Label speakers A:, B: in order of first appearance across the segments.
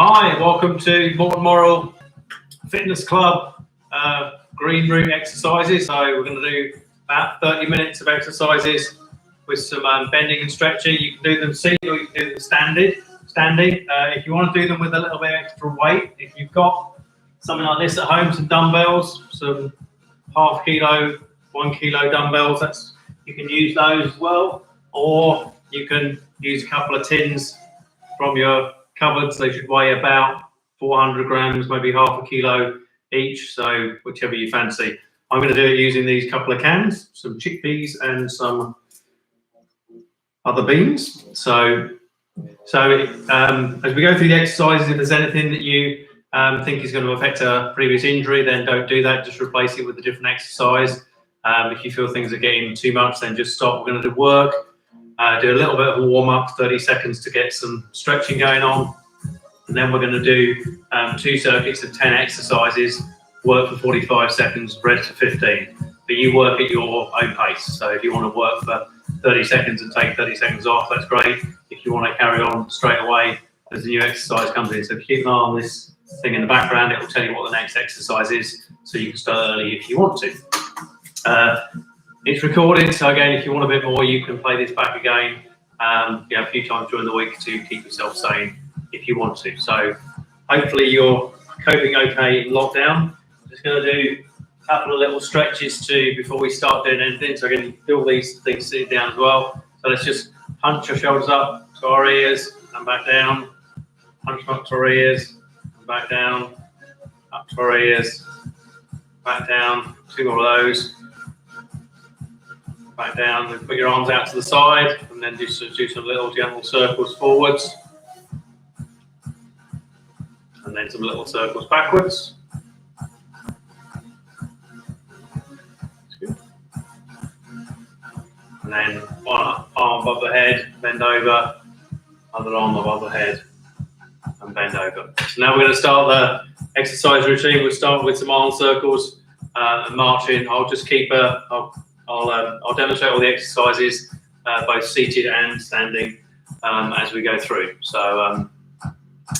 A: Hi, welcome to Moreton Morrell Fitness Club green room exercises. So we're going to do about 30 minutes of exercises with some bending and stretching. You can do them seated or you can do them standing. If you want to do them with a little bit extra weight, if you've got something like this at home, some dumbbells, some half kilo, 1 kilo dumbbells, you can use those as well, or you can use a couple of tins from your cupboards. They should weigh about 400 grams, maybe half a kilo each, so whichever you fancy. I'm going to do it using these couple of cans, some chickpeas and some other beans. So as we go through the exercises, if there's anything that you think is going to affect a previous injury, then don't do that. Just replace it with a different exercise. If you feel things are getting too much, then just stop. We're going to do work, do a little bit of a warm-up, 30 seconds to get some stretching going on. And then we're going to do 2 circuits of 10 exercises, work for 45 seconds, rest for 15. But you work at your own pace. So if you want to work for 30 seconds and take 30 seconds off, that's great. If you want to carry on straight away as the new exercise comes in. So keep an eye on this thing in the background. It will tell you what the next exercise is, so you can start early if you want to. It's recorded, so again, if you want a bit more, you can play this back again a few times during the week to keep yourself sane if you want to. So hopefully you're coping okay in lockdown. I'm just going to do a couple of little stretches too before we start doing anything. So again, you can do all these things sitting down as well. So let's just punch our shoulders up to our ears and back down. Punch them up to our ears and back down. Up to our ears, back down. 2 more of those. Back down, then put your arms out to the side, and then just do some little gentle circles forwards, and then some little circles backwards. And then one arm above the head, bend over, other arm above the head, and bend over. So now we're going to start the exercise routine. We'll start with some arm circles and marching. I'll just keep I'll demonstrate all the exercises, both seated and standing, as we go through. So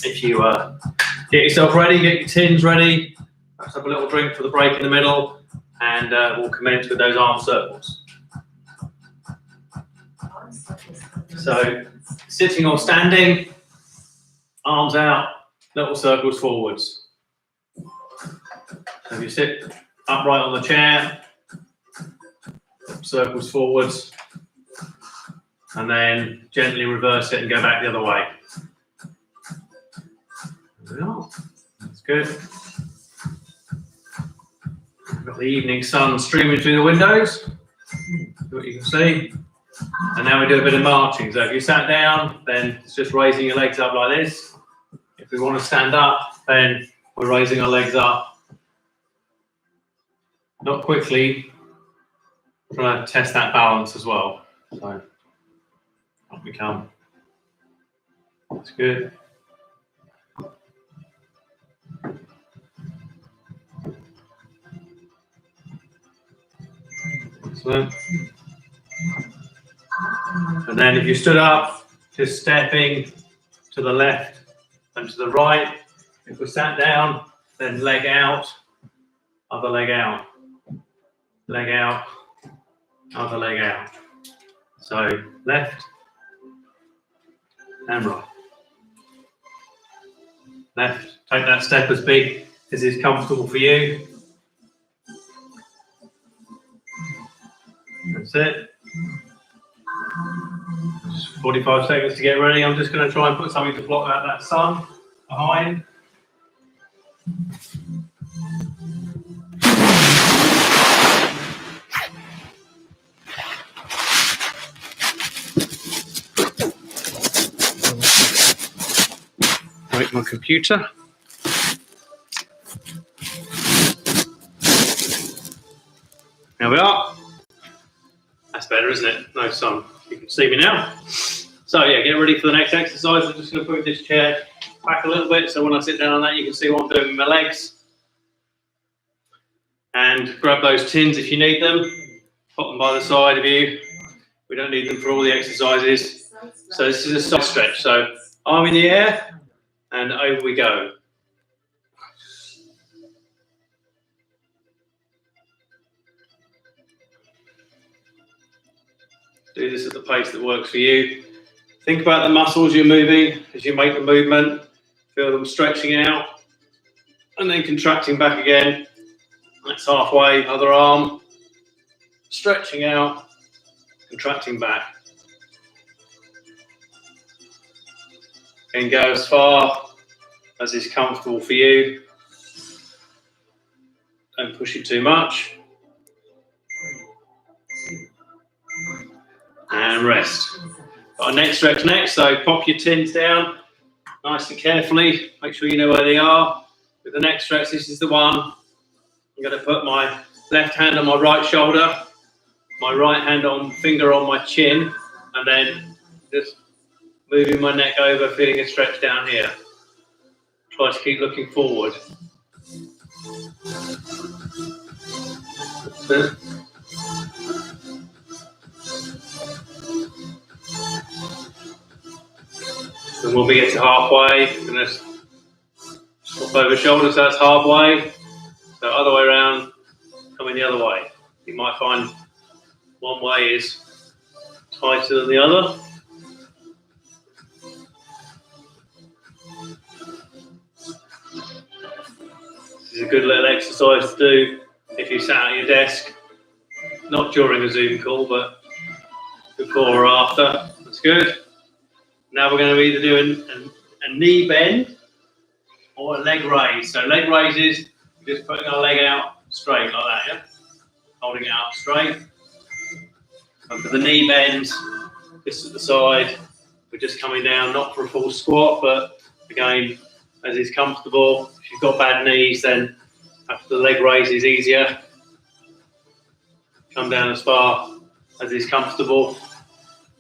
A: if you get yourself ready, get your tins ready, perhaps have a little drink for the break in the middle, and we'll commence with those arm circles. So sitting or standing, arms out, little circles forwards. So if you sit upright on the chair, circles forwards, and then gently reverse it and go back the other way. There we are. That's good. We've got the evening sun streaming through the windows. See what you can see. And now we do a bit of marching. So if you sat down, then it's just raising your legs up like this. If we want to stand up, then we're raising our legs up. Not quickly. Trying to test that balance as well. So up we come. That's good. Excellent. And then if you stood up, just stepping to the left and to the right. If we sat down, then leg out, other leg out, leg out, other leg out. So left and right. Left, take that step as big as is comfortable for you. That's it. 45 seconds to get ready. I'm just going to try and put something to block out that sun behind. Right, my computer. There we are. That's better, isn't it? No sun. You can see me now. So yeah, get ready for the next exercise. I'm just going to put this chair back a little bit, so when I sit down on that, you can see what I'm doing with my legs. And grab those tins if you need them. Put them by the side of you. We don't need them for all the exercises. So this is a side stretch. So arm in the air, and over we go. Do this at the pace that works for you. Think about the muscles you're moving as you make the movement. Feel them stretching out and then contracting back again. That's halfway, other arm. Stretching out, contracting back. And go as far as is comfortable for you. Don't push it too much. And rest. Got our next stretch next, so pop your tins down nice and carefully. Make sure you know where they are. With the next stretch, this is the one. I'm going to put my left hand on my right shoulder, my right hand finger on my chin, and then just moving my neck over, feeling a stretch down here. Try to keep looking forward. And when we get to halfway, I'm going to swap over shoulders, that's halfway. So other way around, coming the other way. You might find one way is tighter than the other. This is a good little exercise to do if you sat at your desk, not during a Zoom call, but before or after. That's good. Now we're going to either do a knee bend or a leg raise. So leg raises, just putting our leg out straight like that, yeah? Holding it up straight. And for the knee bends, just at the side, we're just coming down, not for a full squat, but again, as is comfortable. If you've got bad knees, then after the leg raise is easier. Come down as far as is comfortable.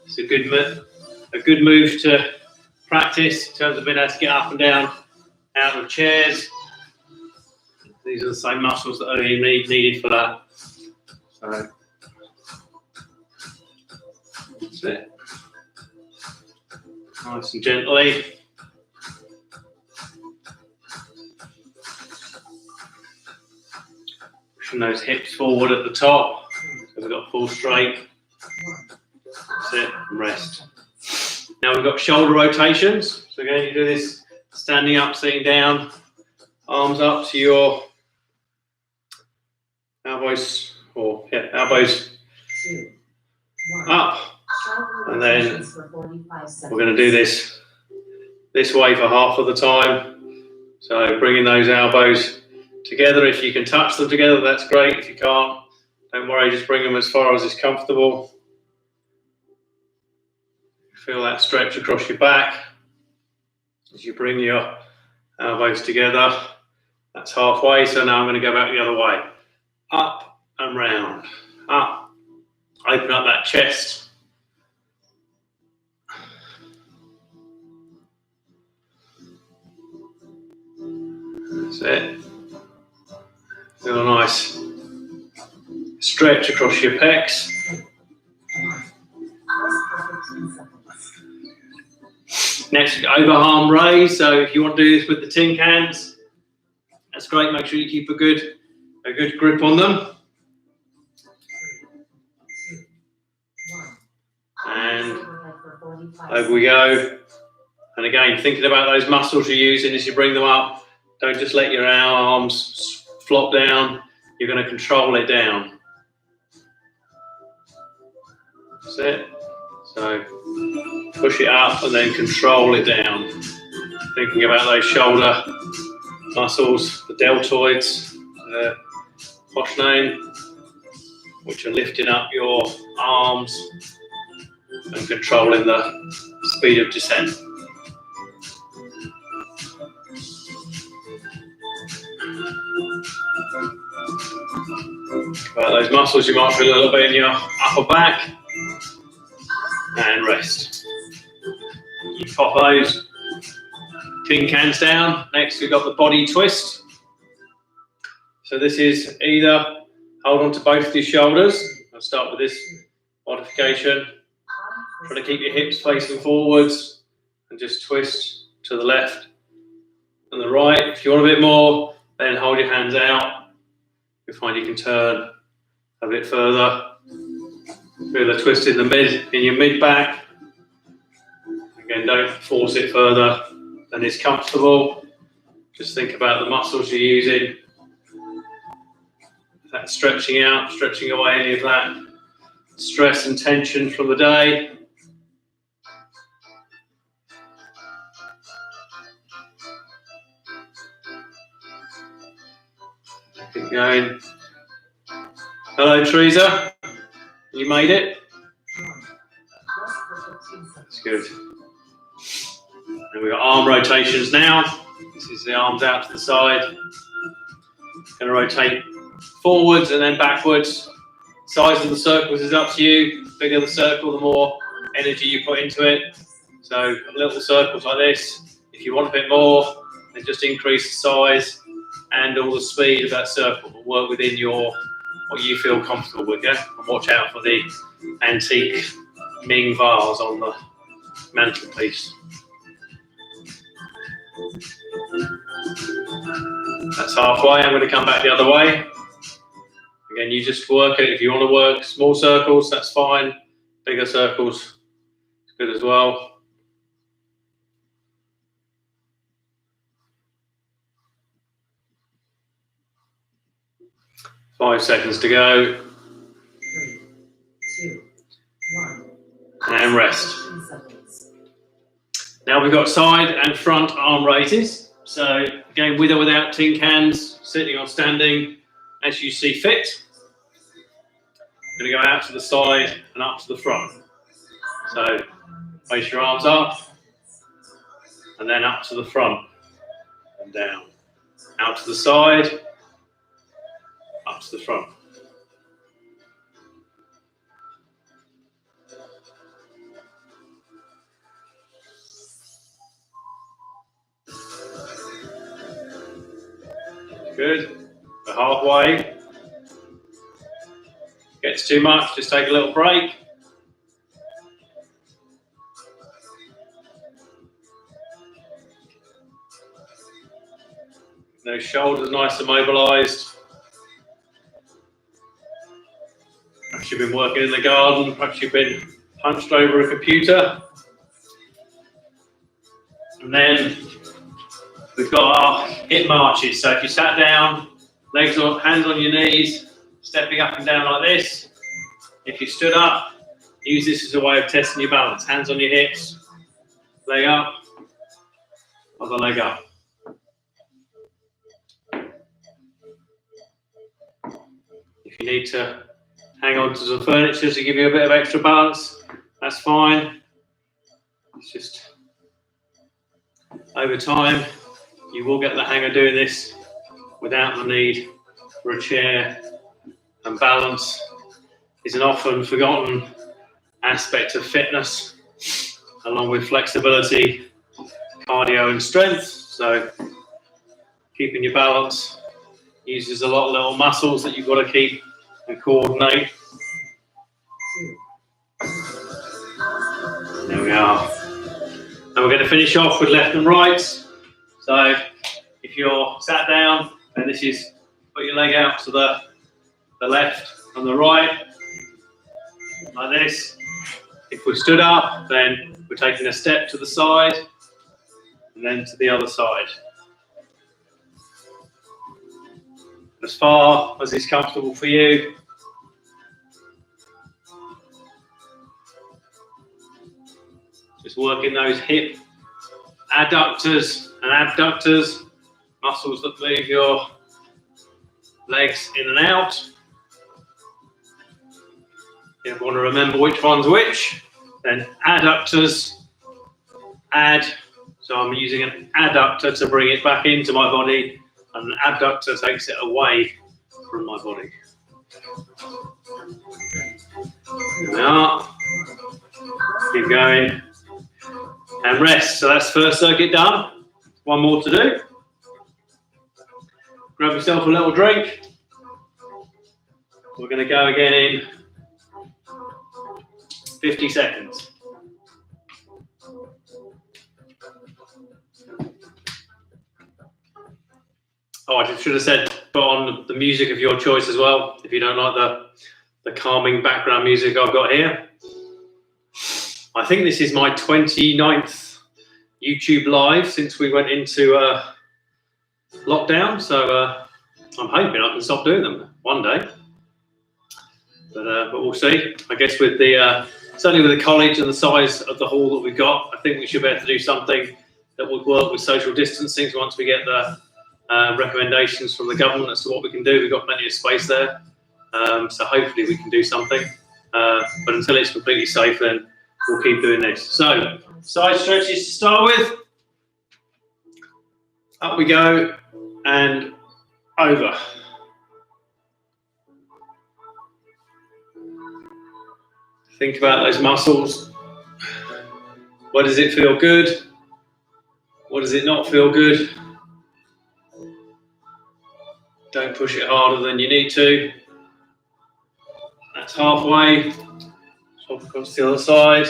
A: It's a good move to practice in terms of being able to get up and down out of chairs. These are the same muscles that are needed for that. So that's it. Nice and gently. Pushing those hips forward at the top. So we've got full straight. That's it. And rest. Now we've got shoulder rotations. So again, you do this standing up, sitting down, arms up to your elbows, elbows up, and then we're going to do this way for half of the time. So bringing those elbows together. If you can touch them together, that's great. If you can't, don't worry, just bring them as far as is comfortable. Feel that stretch across your back as you bring your elbows together. That's halfway, so now I'm going to go back the other way. Up and round. Up. Open up that chest. That's it. Feel a nice stretch across your pecs. Next, overarm raise. So if you want to do this with the tin cans, that's great. Make sure you keep a good grip on them. And over we go. And again, thinking about those muscles you're using as you bring them up. Don't just let your arms flop down. You're going to control it down. That's it. So push it up and then control it down. Thinking about those shoulder muscles, the deltoids, poshnane, which are lifting up your arms and controlling the speed of descent. About those muscles, you might feel a little bit in your upper back. And rest. You pop those tin cans down. Next, we've got the body twist. So this is either hold on to both of your shoulders. I'll start with this modification. Try to keep your hips facing forwards and just twist to the left and the right. If you want a bit more, then hold your hands out. You'll find you can turn a bit further. Feel a twist in your mid back. Again, don't force it further than is comfortable. Just think about the muscles you're using. That stretching out, stretching away any of that stress and tension from the day. Keep going. Hello, Teresa. You made it? That's good. And we've got arm rotations now. This is the arms out to the side. Going to rotate forwards and then backwards. Size of the circles is up to you. The bigger the circle, the more energy you put into it. So little circles like this. If you want a bit more, then just increase the size and all the speed of that circle. But work within what you feel comfortable with, yeah? And watch out for the antique Ming vase on the mantelpiece. That's halfway. I'm going to come back the other way. Again, you just work it. If you want to work small circles, that's fine. Bigger circles, it's good as well. Five seconds to go.
B: 3, 2, 1.
A: And rest. Now we've got side and front arm raises. So again, with or without tin cans, sitting or standing, as you see fit. I'm going to go out to the side and up to the front. So raise your arms up and then up to the front and down. Out to the side, up to the front. Good. We're halfway. Gets too much, just take a little break. Those shoulders nice and mobilised. Perhaps you've been working in the garden, perhaps you've been hunched over a computer. And then we've got our hip marches. So if you sat down, legs or hands on your knees, stepping up and down like this. If you stood up, use this as a way of testing your balance. Hands on your hips, leg up, other leg up. If you need to hang on to some furniture to give you a bit of extra balance, that's fine. It's just over time, you will get the hang of doing this without the need for a chair, and balance is an often forgotten aspect of fitness, along with flexibility, cardio and strength. So keeping your balance uses a lot of little muscles that you've got to keep and coordinate. There we are. And we're going to finish off with left and right. So if you're sat down, and this is, put your leg out to the left and the right, like this. If we stood up, then we're taking a step to the side, and then to the other side. As far as is comfortable for you. Just working those hip adductors and abductors, muscles that move your legs in and out. You want to remember which one's which. Then adductors, add. So I'm using an adductor to bring it back into my body, and an abductor takes it away from my body. Here we are. Keep going. And rest. So that's first circuit done. One more to do. Grab yourself a little drink. We're going to go again in 50 seconds. Oh, I should have said put on the music of your choice as well, if you don't like the calming background music I've got here. I think this is my 29th YouTube live since we went into lockdown, so I'm hoping I can stop doing them one day. But we'll see. I guess with the certainly with the college and the size of the hall that we've got, I think we should be able to do something that would work with social distancing once we get the recommendations from the government as to what we can do. We've got plenty of space there, so hopefully we can do something. But until it's completely safe, then we'll keep doing this. So side stretches to start with. Up we go and over. Think about those muscles. Where does it feel good? What does it not feel good? Don't push it harder than you need to. That's halfway. Swap across the other side.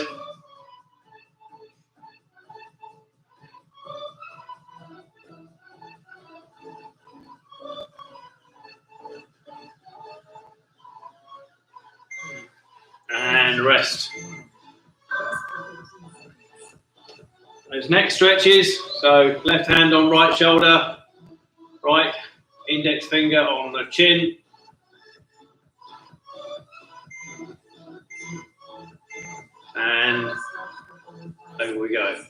A: And rest. Those neck stretches, so left hand on right shoulder, right index finger on the chin. And over we go.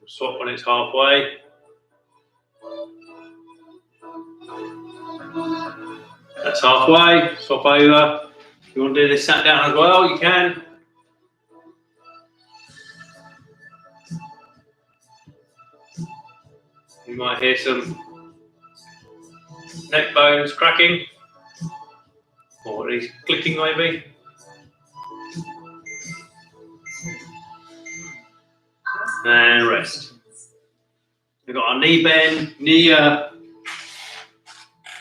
A: Swap when it's halfway. That's halfway. Swap over. If you want to do this sat down as well, you can. You might hear some neck bones cracking, or at least clicking maybe. And rest. We've got our knee bend,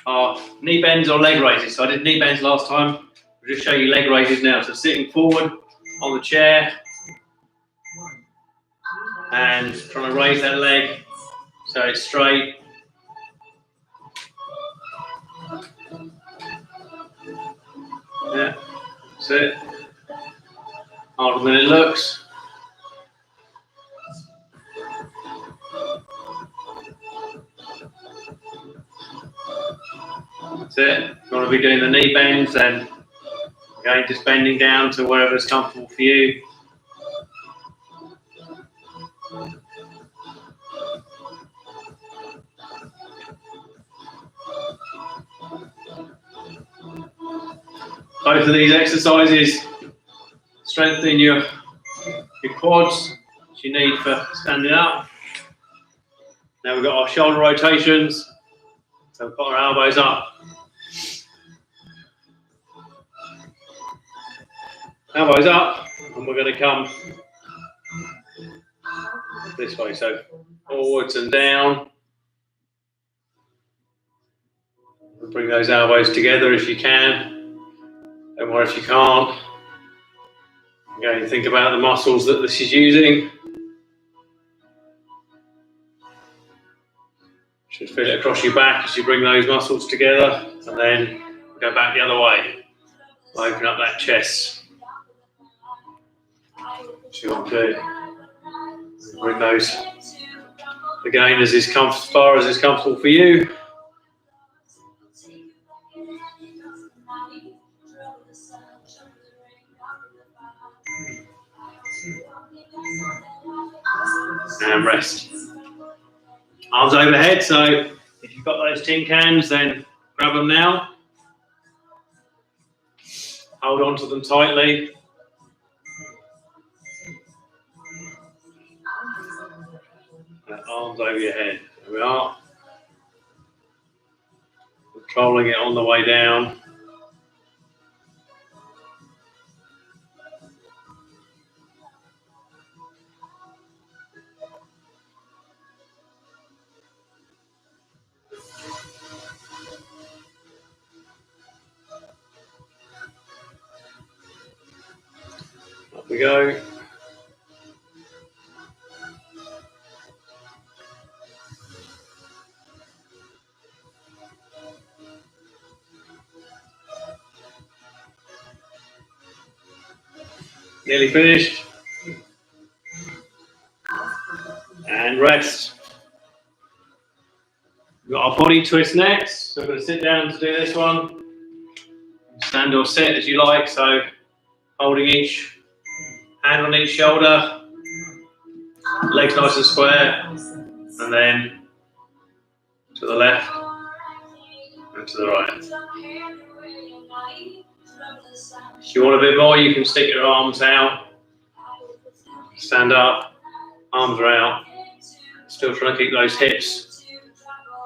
A: our knee bends or leg raises. So I did knee bends last time. I'll just show you leg raises now. So sitting forward on the chair and trying to raise that leg so it's straight. Yeah, that's it. Harder than it looks. That's it. If you want to be doing the knee bends, then again, just bending down to wherever's comfortable for you. Both of these exercises strengthen your quads, which you need for standing up. Now we've got our shoulder rotations, so we've got our elbows up. Elbows up, and we're going to come this way, so forwards and down. Bring those elbows together if you can. Don't worry if you can't. Again, think about the muscles that this is using. Should feel it across your back as you bring those muscles together, and then go back the other way. Open up that chest. So you want to bring those again as far as is comfortable for you. And rest. Arms overhead, so if you've got those tin cans, then grab them now. Hold on to them tightly. And arms over your head. There we are. Controlling it on the way down. we go. Nearly finished. And rest. We've got our body twist next. So we're going to sit down to do this one. Stand or sit as you like. So holding each hand on each shoulder. Legs nice and square. And then to the left and to the right. If you want a bit more, you can stick your arms out. Stand up. Arms are out. Still trying to keep those hips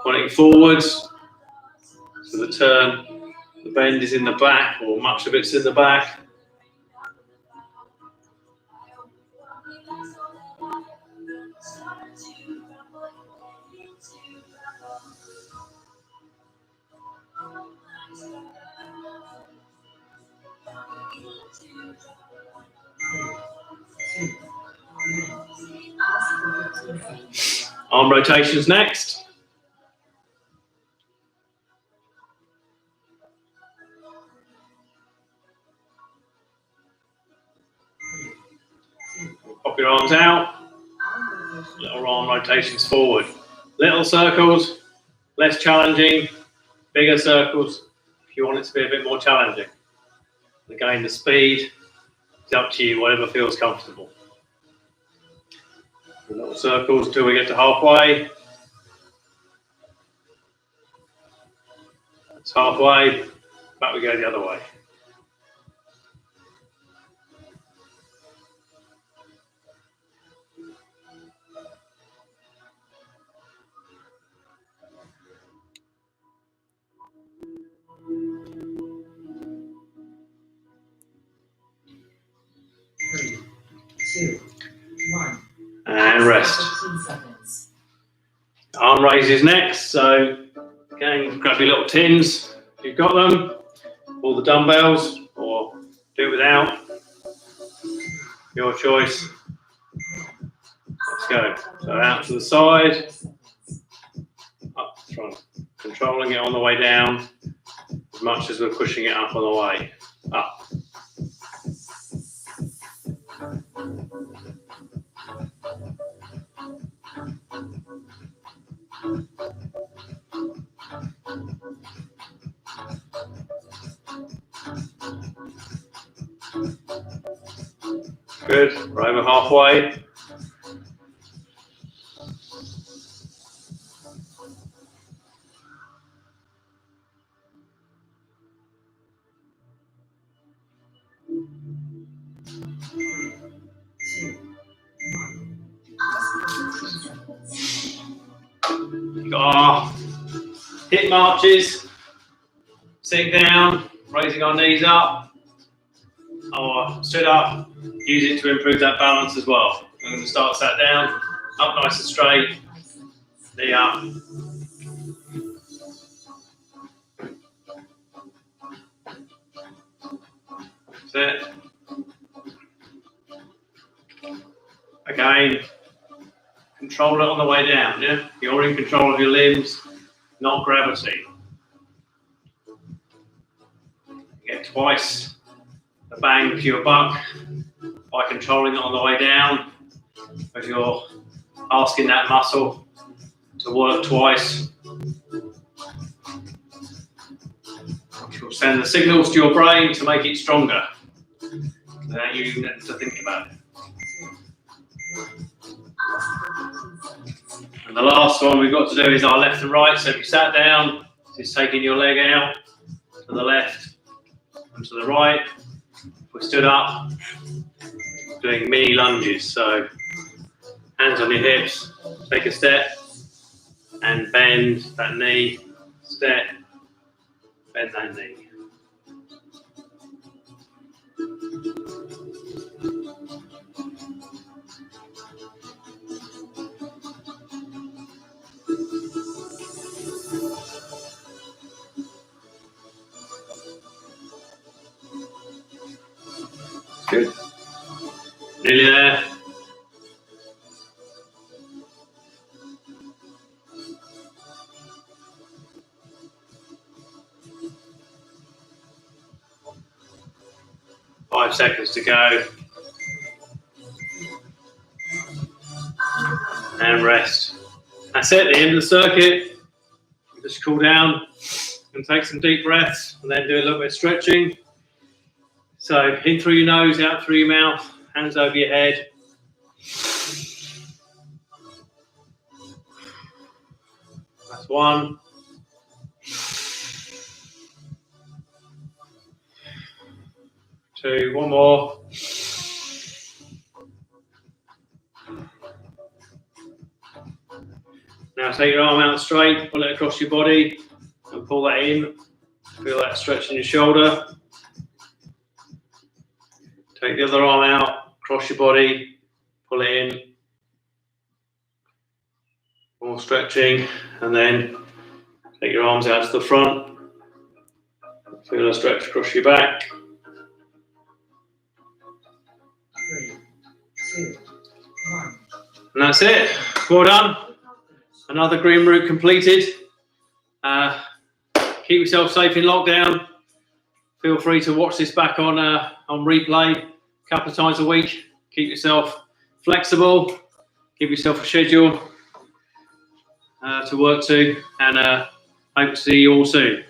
A: pointing forwards. So the turn, the bend is in the back, or much of it's in the back. Arm rotations next. Pop your arms out. Little arm rotations forward. Little circles, less challenging. Bigger circles, if you want it to be a bit more challenging. Again, the speed is up to you, whatever feels comfortable. Little circles until we get to halfway. It's halfway, back we go the other way.
B: Three, two, one.
A: And rest.
B: 15 seconds.
A: Arm raises next, so again, grab your little tins if you've got them, or the dumbbells, or do it without. Your choice. Let's go. So out to the side, up the front, controlling it on the way down as much as we're pushing it up on the way up. Good, we're over halfway. Got our hip marches, sitting down, raising our knees up, or stood up, use it to improve that balance as well. I'm going to start sat down, up nice and straight, knee up. That's it. Again, control it on the way down, yeah? You're in control of your limbs, not gravity. You get twice the bang for your buck by controlling it on the way down, as you're asking that muscle to work twice. Which will send the signals to your brain to make it stronger, without you even having to think about it. And the last one we've got to do is our left and right. So if you sat down, just taking your leg out to the left and to the right. If we stood up, doing mini lunges. So hands on your hips, take a step and bend that knee, step, bend that knee. Good. Nearly there. Five seconds to go. And rest. That's it, the end of the circuit. Just cool down and take some deep breaths and then do a little bit of stretching. So in through your nose, out through your mouth, hands over your head. That's one. Two, one more. Now take your arm out straight, pull it across your body and pull that in. Feel that stretch in your shoulder. Take the other arm out, cross your body, pull it in. More stretching, and then take your arms out to the front. Feel a stretch across your back.
B: 3, 2, 1.
A: And that's it. Well done. Another green route completed. Keep yourself safe in lockdown. Feel free to watch this back on replay a couple of times a week. Keep yourself flexible. Give yourself a schedule to work to, and hope to see you all soon.